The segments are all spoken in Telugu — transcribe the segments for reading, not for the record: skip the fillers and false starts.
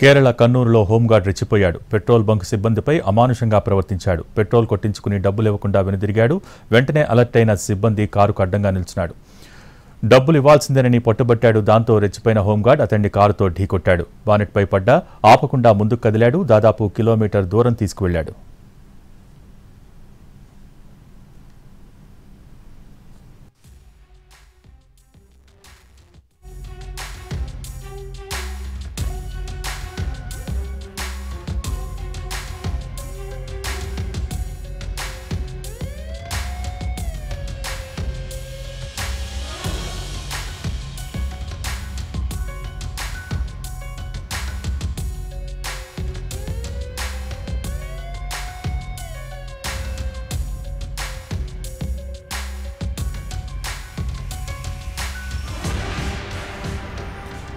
కేరళ కన్నూరులో హోంగార్డ్ రెచ్చిపోయాడు. పెట్రోల్ బంక్ సిబ్బందిపై అమానుషంగా ప్రవర్తించాడు. పెట్రోల్ కొట్టించుకుని డబ్బులు ఇవ్వకుండా వెనుదిరిగాడు. వెంటనే అలర్ట్ అయిన సిబ్బంది కారుకు అడ్డంగా నిలిచాడు. డబ్బులు ఇవ్వాల్సిందేనని పట్టుబట్టాడు. దాంతో రెచ్చిపోయిన హోంగార్డ్ అతన్ని కారుతో ఢీకొట్టాడు. బానెట్పై పడ్డా ఆపకుండా ముందుకు కదిలాడు. దాదాపు కిలోమీటర్ దూరం తీసుకువెళ్లాడు.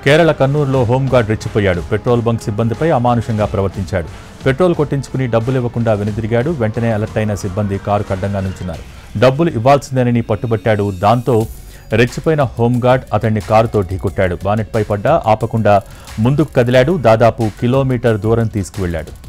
కేరళ కన్నూరులో హోంగార్డ్ రెచ్చిపోయాడు. పెట్రోల్ బంక్ సిబ్బందిపై అమానుషంగా ప్రవర్తించాడు. పెట్రోల్ కొట్టించుకుని డబ్బులు ఇవ్వకుండా వెనుదిరిగాడు. వెంటనే అలర్ట్ అయిన సిబ్బంది కారుకు అడ్డంగా నిల్చున్నారు. డబ్బులు ఇవ్వాల్సిందేనని పట్టుబట్టాడు. దాంతో రెచ్చిపోయిన హోంగార్డ్ అతన్ని కారుతో ఢీకొట్టాడు. బానెట్పై పడ్డా ఆపకుండా ముందుకు కదిలాడు. దాదాపు కిలోమీటర్ దూరం తీసుకువెళ్లాడు.